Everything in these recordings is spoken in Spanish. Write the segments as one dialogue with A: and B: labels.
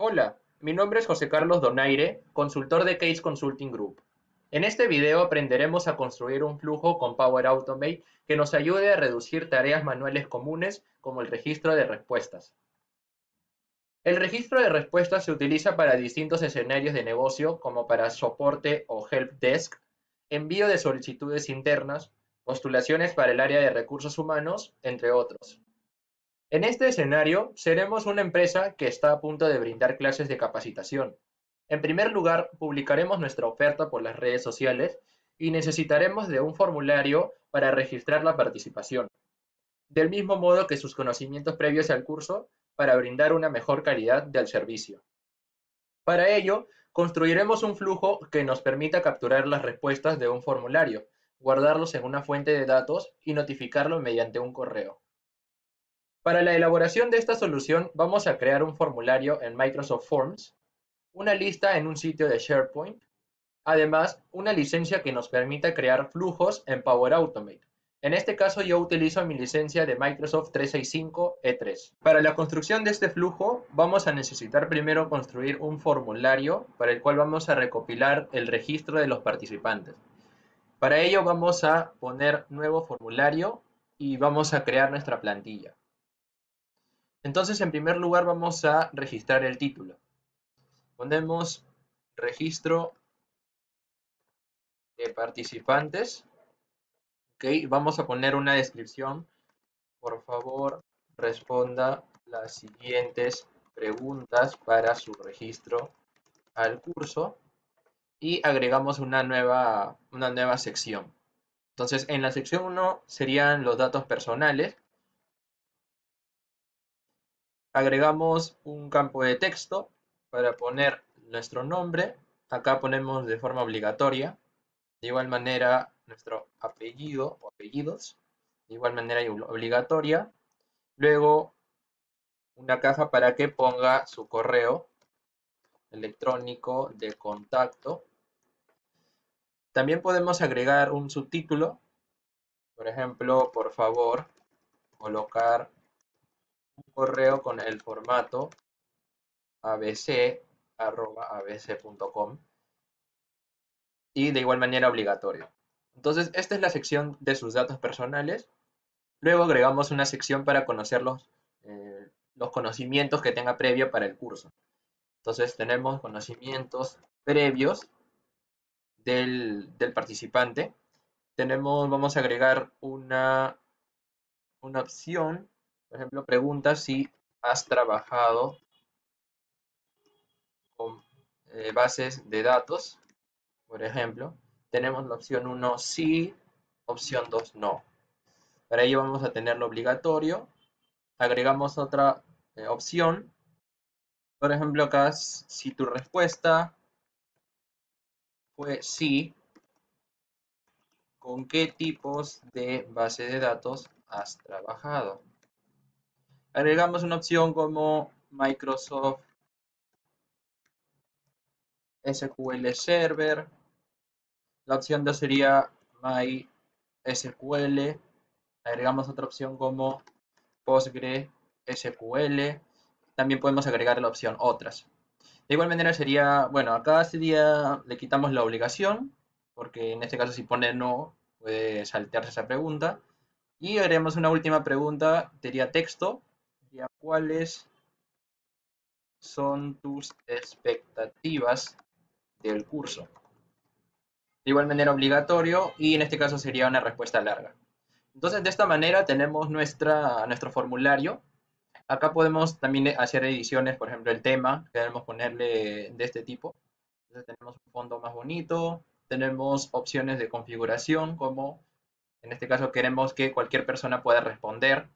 A: Hola, mi nombre es José Carlos Donaire, consultor de Case Consulting Group. En este video aprenderemos a construir un flujo con Power Automate que nos ayude a reducir tareas manuales comunes como el registro de respuestas. El registro de respuestas se utiliza para distintos escenarios de negocio como para soporte o help desk, envío de solicitudes internas, postulaciones para el área de recursos humanos, entre otros. En este escenario, seremos una empresa que está a punto de brindar clases de capacitación. En primer lugar, publicaremos nuestra oferta por las redes sociales y necesitaremos de un formulario para registrar la participación, del mismo modo que sus conocimientos previos al curso para brindar una mejor calidad del servicio. Para ello, construiremos un flujo que nos permita capturar las respuestas de un formulario, guardarlos en una fuente de datos y notificarlo mediante un correo. Para la elaboración de esta solución vamos a crear un formulario en Microsoft Forms, una lista en un sitio de SharePoint, además una licencia que nos permita crear flujos en Power Automate. En este caso yo utilizo mi licencia de Microsoft 365 E3. Para la construcción de este flujo vamos a necesitar primero construir un formulario para el cual vamos a recopilar el registro de los participantes. Para ello vamos a poner nuevo formulario y vamos a crear nuestra plantilla. Entonces, en primer lugar, vamos a registrar el título. Ponemos registro de participantes. Ok, vamos a poner una descripción. Por favor, responda las siguientes preguntas para su registro al curso. Y agregamos una nueva sección. Entonces, en la sección 1 serían los datos personales. Agregamos un campo de texto para poner nuestro nombre. Acá ponemos de forma obligatoria. De igual manera nuestro apellido o apellidos. De igual manera obligatoria. Luego una caja para que ponga su correo electrónico de contacto. También podemos agregar un subtítulo. Por ejemplo, por favor, colocar un correo con el formato abc@abc.com y de igual manera obligatorio. Entonces, esta es la sección de sus datos personales. Luego agregamos una sección para conocer los conocimientos que tenga previo para el curso. Entonces, tenemos conocimientos previos del participante. Vamos a agregar una opción, por ejemplo, pregunta si has trabajado con bases de datos. Por ejemplo, tenemos la opción 1 sí, opción 2 no. Para ello vamos a tener lo obligatorio. Agregamos otra opción. Por ejemplo, acá si tu respuesta fue sí, ¿con qué tipos de base de datos has trabajado? Agregamos una opción como Microsoft SQL Server. La opción 2 sería MySQL. Agregamos otra opción como PostgreSQL. También podemos agregar la opción otras. De igual manera sería, bueno, acá le quitamos la obligación, porque en este caso si pone no, puede saltearse esa pregunta. Y agregamos una última pregunta, sería texto. Sería, ¿cuáles son tus expectativas del curso? De igual manera obligatorio y en este caso sería una respuesta larga. Entonces de esta manera tenemos nuestro formulario. Acá podemos también hacer ediciones, por ejemplo el tema, queremos ponerle de este tipo. Entonces tenemos un fondo más bonito, tenemos opciones de configuración como en este caso queremos que cualquier persona pueda responder.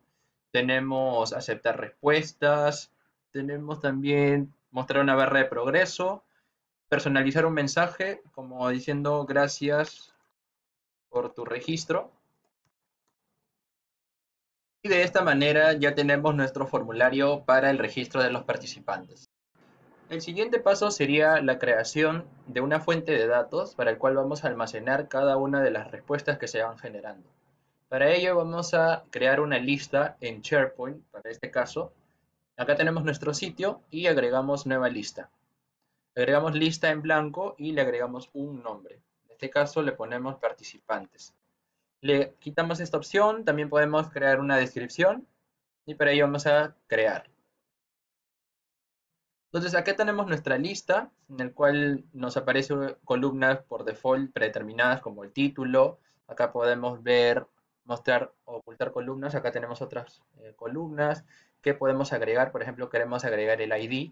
A: Tenemos aceptar respuestas, tenemos también mostrar una barra de progreso, personalizar un mensaje como diciendo gracias por tu registro. Y de esta manera ya tenemos nuestro formulario para el registro de los participantes. El siguiente paso sería la creación de una fuente de datos para el cual vamos a almacenar cada una de las respuestas que se van generando. Para ello vamos a crear una lista en SharePoint, para este caso. Acá tenemos nuestro sitio y agregamos nueva lista. Agregamos lista en blanco y le agregamos un nombre. En este caso le ponemos participantes. Le quitamos esta opción, también podemos crear una descripción y para ello vamos a crear. Entonces acá tenemos nuestra lista en el cual nos aparecen columnas por default predeterminadas como el título. Acá podemos ver, mostrar o ocultar columnas. Acá tenemos otras columnas que podemos agregar. Por ejemplo, queremos agregar el ID.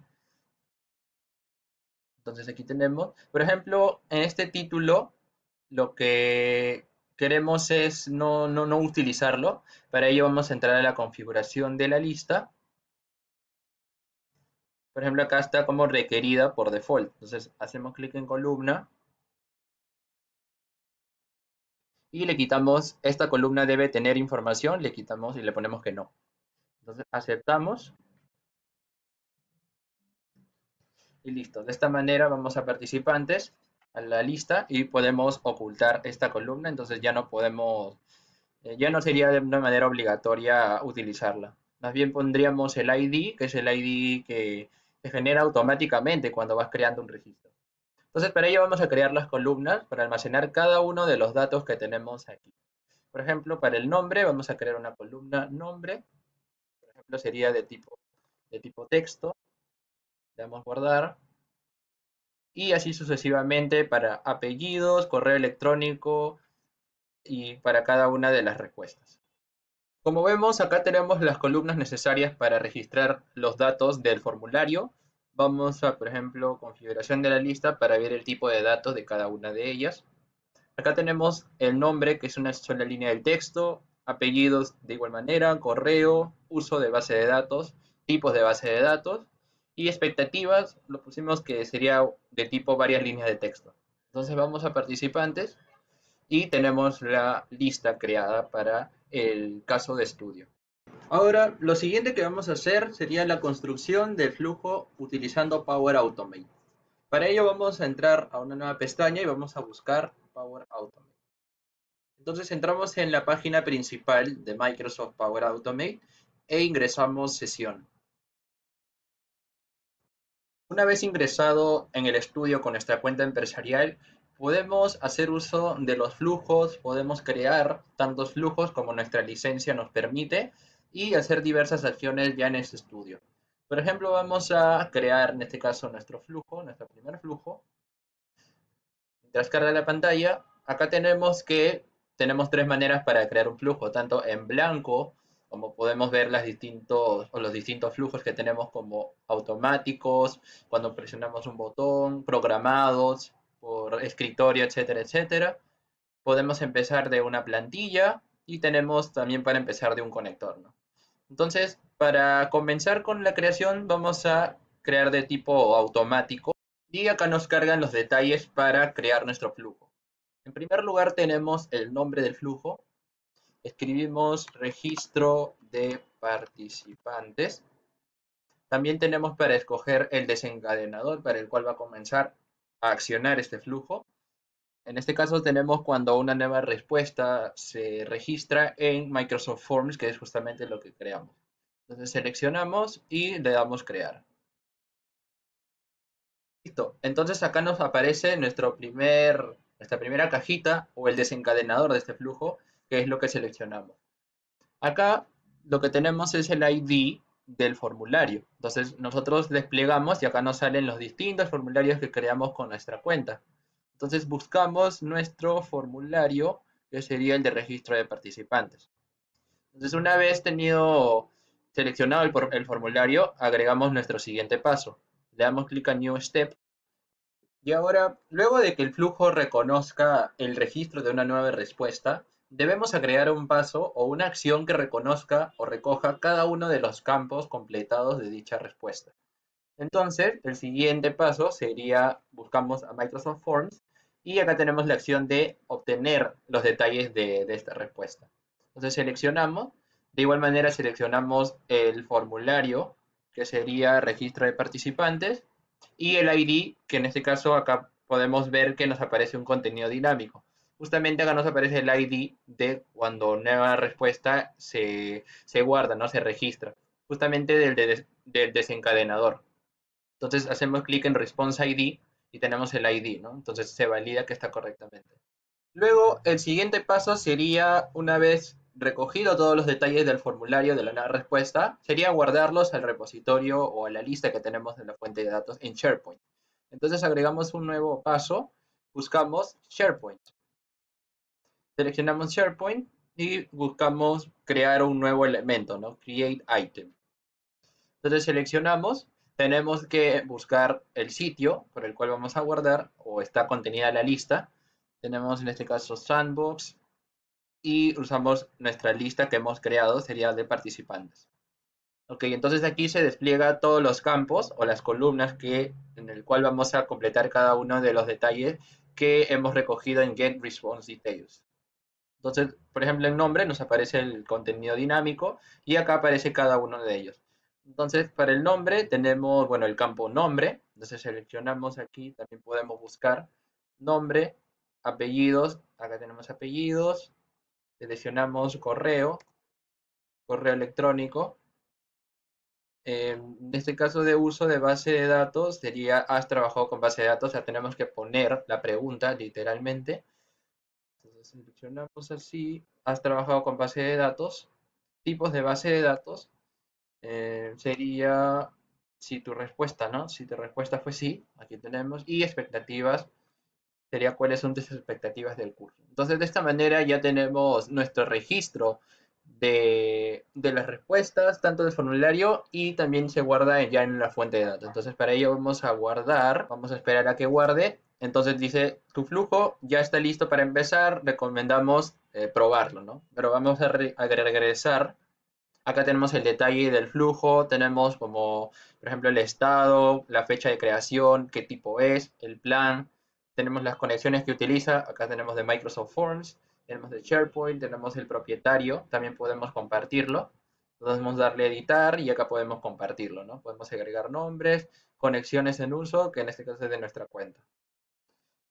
A: Entonces aquí tenemos, por ejemplo, en este título lo que queremos es no utilizarlo. Para ello vamos a entrar a la configuración de la lista. Por ejemplo, acá está como requerida por default. Entonces hacemos clic en columna y le quitamos, esta columna debe tener información, le quitamos y le ponemos que no. Entonces aceptamos y listo. De esta manera vamos a participantes, a la lista y podemos ocultar esta columna. Entonces ya no podemos, ya no sería de una manera obligatoria utilizarla. Más bien pondríamos el ID, que es el ID que se genera automáticamente cuando vas creando un registro. Entonces, para ello vamos a crear las columnas para almacenar cada uno de los datos que tenemos aquí. Por ejemplo, para el nombre vamos a crear una columna nombre. Por ejemplo, sería de tipo texto. Le damos guardar. Y así sucesivamente para apellidos, correo electrónico y para cada una de las respuestas. Como vemos, acá tenemos las columnas necesarias para registrar los datos del formulario. Vamos a, por ejemplo, configuración de la lista para ver el tipo de datos de cada una de ellas. Acá tenemos el nombre, que es una sola línea del texto, apellidos de igual manera, correo, uso de base de datos, tipos de base de datos y expectativas, lo pusimos que sería de tipo varias líneas de texto. Entonces vamos a participantes y tenemos la lista creada para el caso de estudio. Ahora, lo siguiente que vamos a hacer sería la construcción del flujo utilizando Power Automate. Para ello vamos a entrar a una nueva pestaña y vamos a buscar Power Automate. Entonces entramos en la página principal de Microsoft Power Automate e ingresamos sesión. Una vez ingresado en el estudio con nuestra cuenta empresarial, podemos hacer uso de los flujos, podemos crear tantos flujos como nuestra licencia nos permite y hacer diversas acciones ya en este estudio. Por ejemplo, vamos a crear en este caso nuestro flujo, nuestro primer flujo. Mientras carga la pantalla, acá tenemos que tenemos tres maneras para crear un flujo, tanto en blanco, como podemos ver los distintos flujos que tenemos como automáticos, cuando presionamos un botón, programados, por escritorio, etcétera, etcétera. Podemos empezar de una plantilla y tenemos también para empezar de un conector, ¿no? Entonces, para comenzar con la creación, vamos a crear de tipo automático. Y acá nos cargan los detalles para crear nuestro flujo. En primer lugar tenemos el nombre del flujo. Escribimos registro de participantes. También tenemos para escoger el desencadenador para el cual va a comenzar a accionar este flujo. En este caso tenemos cuando una nueva respuesta se registra en Microsoft Forms, que es justamente lo que creamos. Entonces seleccionamos y le damos crear. Listo. Entonces acá nos aparece nuestra primera cajita o el desencadenador de este flujo, que es lo que seleccionamos. Acá lo que tenemos es el ID del formulario. Entonces nosotros desplegamos y acá nos salen los distintos formularios que creamos con nuestra cuenta. Entonces buscamos nuestro formulario, que sería el de registro de participantes. Entonces una vez seleccionado el formulario, agregamos nuestro siguiente paso. Le damos clic a New Step. Y ahora, luego de que el flujo reconozca el registro de una nueva respuesta, debemos agregar un paso o una acción que reconozca o recoja cada uno de los campos completados de dicha respuesta. Entonces, el siguiente paso sería, buscamos a Microsoft Forms y acá tenemos la acción de obtener los detalles de esta respuesta. Entonces seleccionamos, de igual manera seleccionamos el formulario, que sería registro de participantes, y el ID, que en este caso acá podemos ver que nos aparece un contenido dinámico. Justamente acá nos aparece el ID de cuando nueva respuesta se guarda, ¿no? Se registra. Justamente del desencadenador. Entonces hacemos clic en Response ID y tenemos el ID, ¿no? Entonces se valida que está correctamente. Luego, el siguiente paso sería, una vez recogido todos los detalles del formulario de la nueva respuesta, sería guardarlos al repositorio o a la lista que tenemos en la fuente de datos en SharePoint. Entonces agregamos un nuevo paso, buscamos SharePoint. Seleccionamos SharePoint y buscamos crear un nuevo elemento, ¿no? Create item. Entonces seleccionamos, tenemos que buscar el sitio por el cual vamos a guardar o está contenida la lista. Tenemos en este caso Sandbox y usamos nuestra lista que hemos creado, sería de participantes. Ok, entonces aquí se despliega todos los campos o las columnas en el cual vamos a completar cada uno de los detalles que hemos recogido en Get Response Details. Entonces, por ejemplo, en nombre nos aparece el contenido dinámico y acá aparece cada uno de ellos. Entonces, para el nombre tenemos, bueno, el campo nombre. Entonces seleccionamos aquí, también podemos buscar nombre, apellidos. Acá tenemos apellidos. Seleccionamos correo electrónico. En este caso de uso de base de datos sería, ¿has trabajado con base de datos? O sea, tenemos que poner la pregunta literalmente. Entonces seleccionamos así, ¿has trabajado con base de datos? Tipos de base de datos sería si tu respuesta, ¿no? Si tu respuesta fue sí, aquí tenemos. Y expectativas sería cuáles son tus expectativas del curso. Entonces, de esta manera ya tenemos nuestro registro de las respuestas, tanto del formulario y también se guarda ya en la fuente de datos. Entonces, para ello vamos a guardar, vamos a esperar a que guarde. Entonces dice, tu flujo ya está listo para empezar, recomendamos probarlo, ¿no? Pero vamos a regresar. Acá tenemos el detalle del flujo, tenemos como, por ejemplo, el estado, la fecha de creación, qué tipo es, el plan, tenemos las conexiones que utiliza, acá tenemos de Microsoft Forms, tenemos de SharePoint, tenemos el propietario, también podemos compartirlo, podemos darle a editar y acá podemos compartirlo, ¿no? Podemos agregar nombres, conexiones en uso, que en este caso es de nuestra cuenta.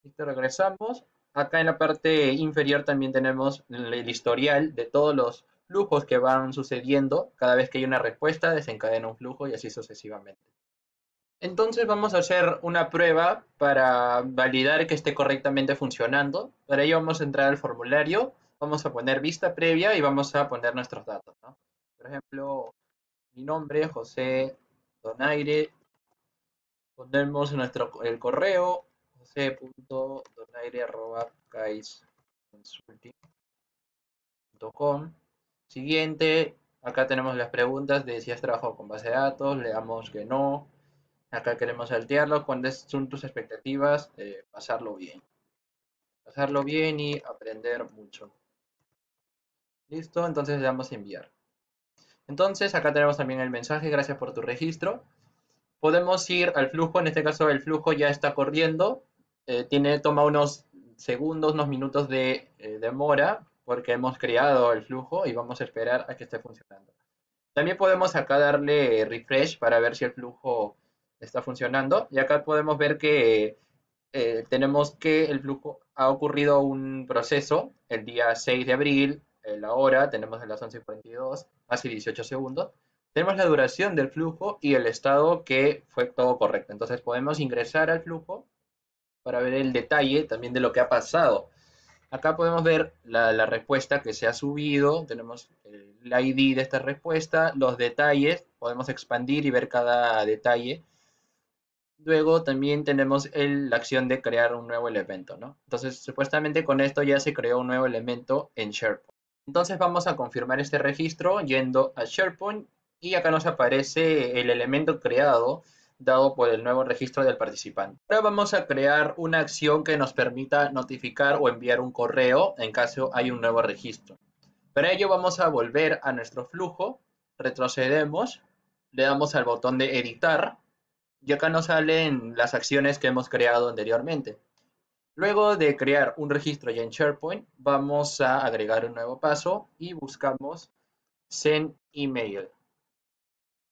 A: Listo, regresamos. Acá en la parte inferior también tenemos el historial de todos los flujos que van sucediendo. Cada vez que hay una respuesta, desencadena un flujo y así sucesivamente. Entonces vamos a hacer una prueba para validar que esté correctamente funcionando. Para ello vamos a entrar al formulario, vamos a poner vista previa y vamos a poner nuestros datos, ¿no? Por ejemplo, mi nombre, José Donaire. Ponemos el correo, jose.donaire@caisconsulting.com. Siguiente, acá tenemos las preguntas de si has trabajado con base de datos, le damos que no. Acá queremos saltearlo, cuáles son tus expectativas, pasarlo bien. Pasarlo bien y aprender mucho. Listo, entonces le damos a enviar. Entonces acá tenemos también el mensaje, gracias por tu registro. Podemos ir al flujo, en este caso el flujo ya está corriendo, toma unos segundos, unos minutos de demora, porque hemos creado el flujo y vamos a esperar a que esté funcionando. También podemos acá darle refresh para ver si el flujo está funcionando, y acá podemos ver que tenemos que el flujo ha ocurrido un proceso el día 6 de abril, la hora, tenemos a las 11:42, hace 18 segundos. Tenemos la duración del flujo y el estado que fue todo correcto. Entonces podemos ingresar al flujo para ver el detalle también de lo que ha pasado. Acá podemos ver la respuesta que se ha subido, tenemos el ID de esta respuesta, los detalles, podemos expandir y ver cada detalle. Luego también tenemos la acción de crear un nuevo elemento, ¿no? Entonces, supuestamente con esto ya se creó un nuevo elemento en SharePoint. Entonces vamos a confirmar este registro yendo a SharePoint y acá nos aparece el elemento creado dado por el nuevo registro del participante. Ahora vamos a crear una acción que nos permita notificar o enviar un correo en caso hay un nuevo registro. Para ello vamos a volver a nuestro flujo, retrocedemos, le damos al botón de editar y acá nos salen las acciones que hemos creado anteriormente. Luego de crear un registro ya en SharePoint, vamos a agregar un nuevo paso y buscamos Send Email.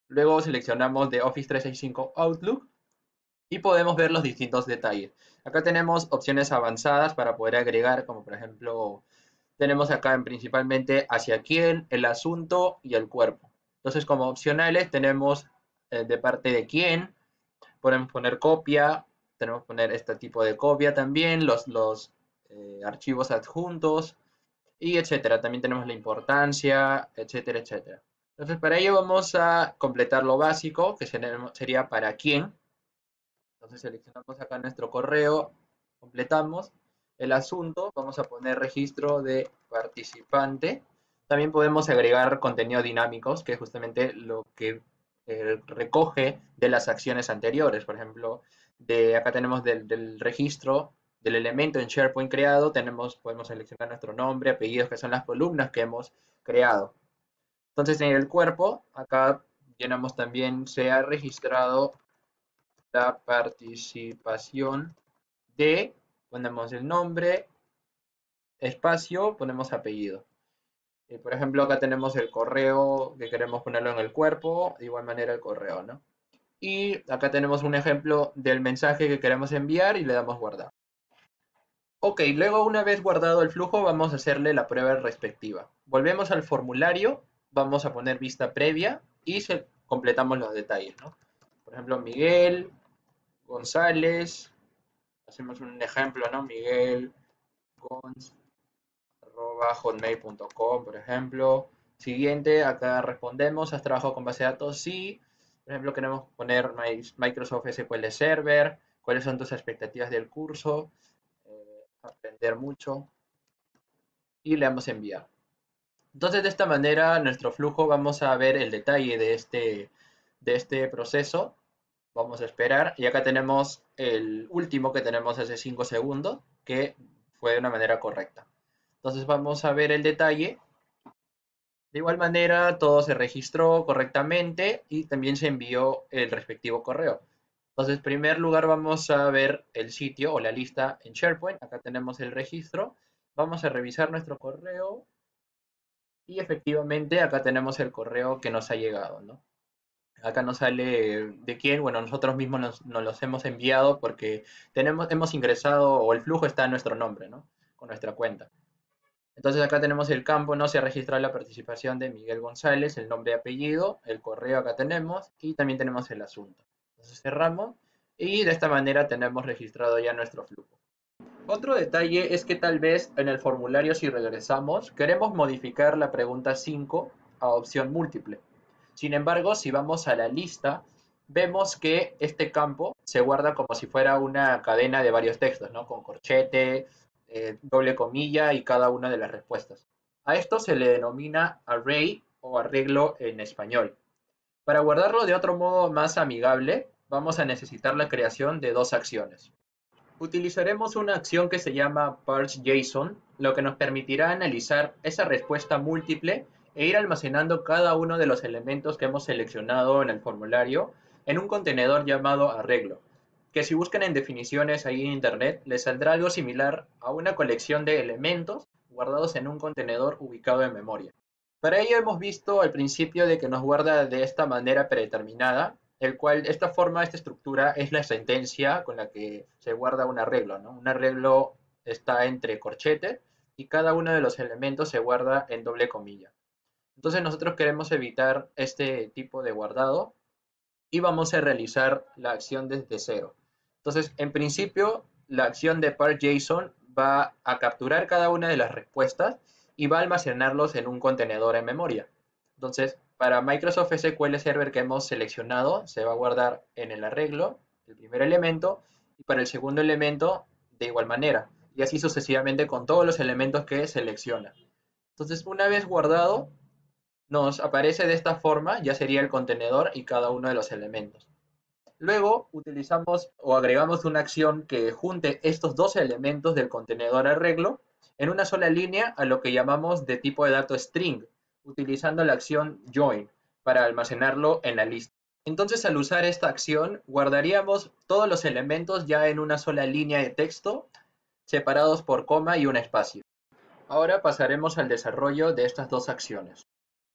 A: Luego seleccionamos de Office 365 Outlook y podemos ver los distintos detalles. Acá tenemos opciones avanzadas para poder agregar, como por ejemplo, tenemos acá principalmente hacia quién, el asunto y el cuerpo. Entonces, como opcionales tenemos de parte de quién. Podemos poner copia, tenemos que poner este tipo de copia también, los archivos adjuntos y etcétera. También tenemos la importancia, etcétera, etcétera. Entonces, para ello vamos a completar lo básico, que sería para quién. Entonces, seleccionamos acá nuestro correo, completamos el asunto, vamos a poner registro de participante. También podemos agregar contenido dinámicos, que es justamente lo que recoge de las acciones anteriores. Por ejemplo, acá tenemos del registro del elemento en SharePoint creado, podemos seleccionar nuestro nombre, apellidos, que son las columnas que hemos creado. Entonces, en el cuerpo, acá llenamos también, se ha registrado la participación de, ponemos el nombre, espacio, ponemos apellido. Por ejemplo, acá tenemos el correo que queremos ponerlo en el cuerpo, de igual manera el correo, ¿no? Y acá tenemos un ejemplo del mensaje que queremos enviar y le damos guardar. Ok, luego una vez guardado el flujo, vamos a hacerle la prueba respectiva. Volvemos al formulario, vamos a poner vista previa y completamos los detalles, ¿no? Por ejemplo, Miguel González, hacemos un ejemplo, ¿no? miguelgonz@hotmail.com, por ejemplo. Siguiente, acá respondemos, ¿has trabajado con base de datos? Sí. Por ejemplo, queremos poner Microsoft SQL Server, cuáles son tus expectativas del curso, aprender mucho y le damos enviar. Entonces, de esta manera, nuestro flujo, vamos a ver el detalle de este proceso. Vamos a esperar. Y acá tenemos el último que tenemos hace 5 segundos, que fue de una manera correcta. Entonces vamos a ver el detalle. De igual manera, todo se registró correctamente y también se envió el respectivo correo. Entonces, en primer lugar, vamos a ver el sitio o la lista en SharePoint. Acá tenemos el registro. Vamos a revisar nuestro correo y efectivamente acá tenemos el correo que nos ha llegado, ¿no? Acá nos sale de quién, bueno, nosotros mismos nos los hemos enviado porque hemos ingresado o el flujo está en nuestro nombre, ¿no? Con nuestra cuenta. Entonces acá tenemos el campo, no se ha registrado la participación de Miguel González, el nombre y apellido, el correo acá tenemos y también tenemos el asunto. Entonces cerramos y de esta manera tenemos registrado ya nuestro flujo. Otro detalle es que tal vez en el formulario, si regresamos, queremos modificar la pregunta 5 a opción múltiple. Sin embargo, si vamos a la lista, vemos que este campo se guarda como si fuera una cadena de varios textos, ¿no? Con corchete, doble comilla y cada una de las respuestas. A esto se le denomina array o arreglo en español. Para guardarlo de otro modo más amigable, vamos a necesitar la creación de dos acciones. Utilizaremos una acción que se llama parseJSON, lo que nos permitirá analizar esa respuesta múltiple e ir almacenando cada uno de los elementos que hemos seleccionado en el formulario en un contenedor llamado arreglo, que si buscan en definiciones ahí en internet les saldrá algo similar a una colección de elementos guardados en un contenedor ubicado en memoria. Para ello hemos visto al principio de que nos guarda de esta manera predeterminada, el cual, esta estructura es la sentencia con la que se guarda un arreglo, ¿no? Un arreglo está entre corchetes y cada uno de los elementos se guarda en doble comilla. Entonces nosotros queremos evitar este tipo de guardado y vamos a realizar la acción desde cero. Entonces, en principio, la acción de parseJSON va a capturar cada una de las respuestas y va a almacenarlos en un contenedor en memoria. Entonces, para Microsoft SQL Server que hemos seleccionado, se va a guardar en el arreglo, el primer elemento, y para el segundo elemento, de igual manera. Y así sucesivamente con todos los elementos que selecciona. Entonces, una vez guardado, nos aparece de esta forma, ya sería el contenedor y cada uno de los elementos. Luego utilizamos o agregamos una acción que junte estos dos elementos del contenedor arreglo en una sola línea a lo que llamamos de tipo de datos string, utilizando la acción join para almacenarlo en la lista. Entonces, al usar esta acción, guardaríamos todos los elementos ya en una sola línea de texto, separados por coma y un espacio. Ahora pasaremos al desarrollo de estas dos acciones.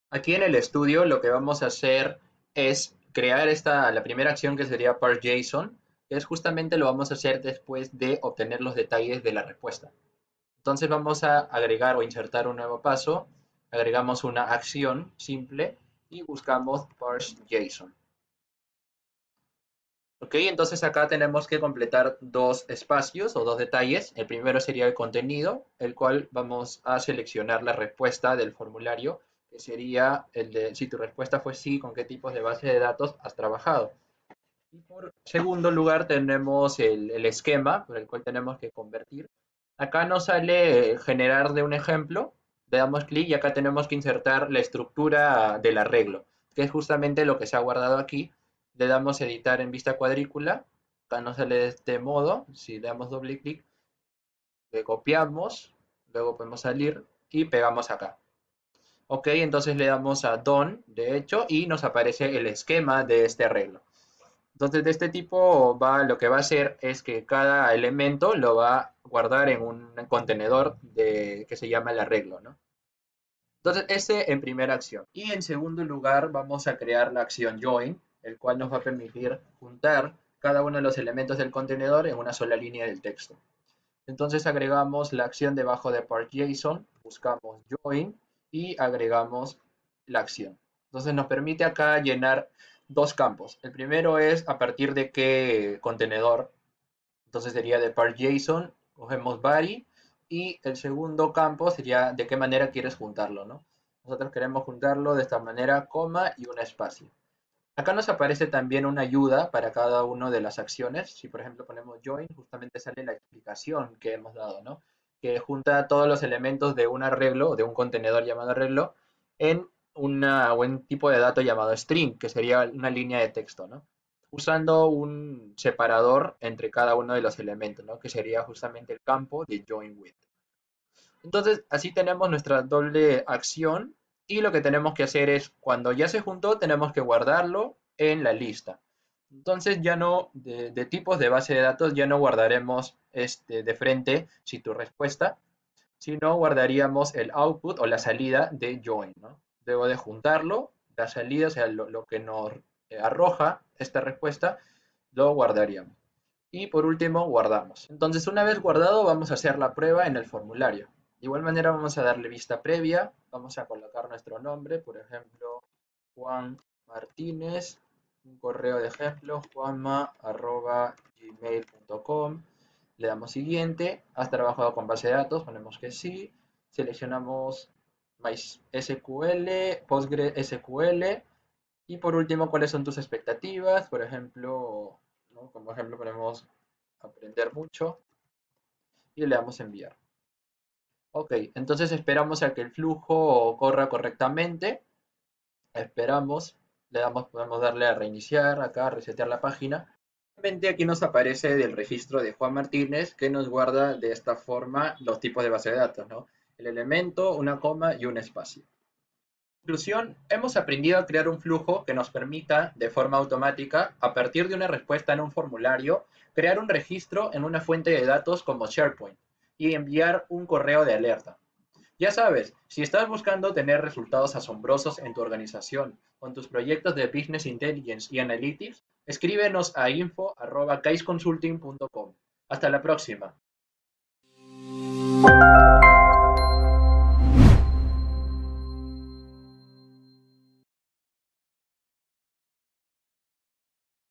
A: Aquí en el estudio lo que vamos a hacer es crear la primera acción que sería parseJSON, que es justamente lo vamos a hacer después de obtener los detalles de la respuesta. Entonces vamos a agregar o insertar un nuevo paso, agregamos una acción simple y buscamos parseJSON. Ok, entonces acá tenemos que completar dos espacios o dos detalles. El primero sería el contenido, el cual vamos a seleccionar la respuesta del formulario, que sería el de si tu respuesta fue sí, con qué tipos de base de datos has trabajado. Y por segundo lugar tenemos el esquema por el cual tenemos que convertir. Acá nos sale generar de un ejemplo, le damos clic y acá tenemos que insertar la estructura del arreglo, que es justamente lo que se ha guardado aquí. Le damos editar en vista cuadrícula, acá nos sale de este modo, si le damos doble clic, le copiamos, luego podemos salir y pegamos acá. Ok, entonces le damos a Done, de hecho, y nos aparece el esquema de este arreglo. Entonces, de este tipo lo que va a hacer es que cada elemento lo va a guardar en un contenedor que se llama el arreglo, ¿no? Entonces, ese en primera acción. Y en segundo lugar, vamos a crear la acción join, el cual nos va a permitir juntar cada uno de los elementos del contenedor en una sola línea del texto. Entonces, agregamos la acción debajo de part.json, buscamos join y agregamos la acción. Entonces, nos permite acá llenar dos campos. El primero es a partir de qué contenedor. Entonces, sería de part.json, cogemos body. Y el segundo campo sería de qué manera quieres juntarlo, ¿no? Nosotros queremos juntarlo de esta manera, coma y un espacio. Acá nos aparece también una ayuda para cada una de las acciones. Si por ejemplo ponemos join, justamente sale la explicación que hemos dado, ¿no? Que junta todos los elementos de un arreglo, de un contenedor llamado arreglo, en un tipo de dato llamado string, que sería una línea de texto, ¿no? Usando un separador entre cada uno de los elementos, ¿no? Que sería justamente el campo de join with. Entonces, así tenemos nuestra doble acción y lo que tenemos que hacer es, cuando ya se juntó, tenemos que guardarlo en la lista. Entonces, ya no, de tipos de base de datos, ya no guardaremos de frente si tu respuesta, sino guardaríamos el output o la salida de join, ¿no? Luego de juntarlo, la salida, o sea, lo que nos arroja esta respuesta, lo guardaríamos. Y por último, guardamos. Entonces, una vez guardado, vamos a hacer la prueba en el formulario. De igual manera, vamos a darle vista previa. Vamos a colocar nuestro nombre, por ejemplo, Juan Martínez. Un correo de ejemplo, juanma@gmail.com. Le damos siguiente. ¿Has trabajado con base de datos? Ponemos que sí. Seleccionamos MySQL, PostgreSQL. Y por último, ¿cuáles son tus expectativas? Por ejemplo, ¿no? Como ejemplo ponemos aprender mucho y le damos enviar. Ok, entonces esperamos a que el flujo corra correctamente. Esperamos, podemos darle a reiniciar, acá, resetear la página. Realmente aquí nos aparece del registro de Juan Martínez que nos guarda de esta forma los tipos de base de datos, ¿no? El elemento, una coma y un espacio. En conclusión, hemos aprendido a crear un flujo que nos permita, de forma automática, a partir de una respuesta en un formulario, crear un registro en una fuente de datos como SharePoint y enviar un correo de alerta. Ya sabes, si estás buscando tener resultados asombrosos en tu organización, con tus proyectos de Business Intelligence y Analytics, escríbenos a info@caseconsulting.com. Hasta la próxima.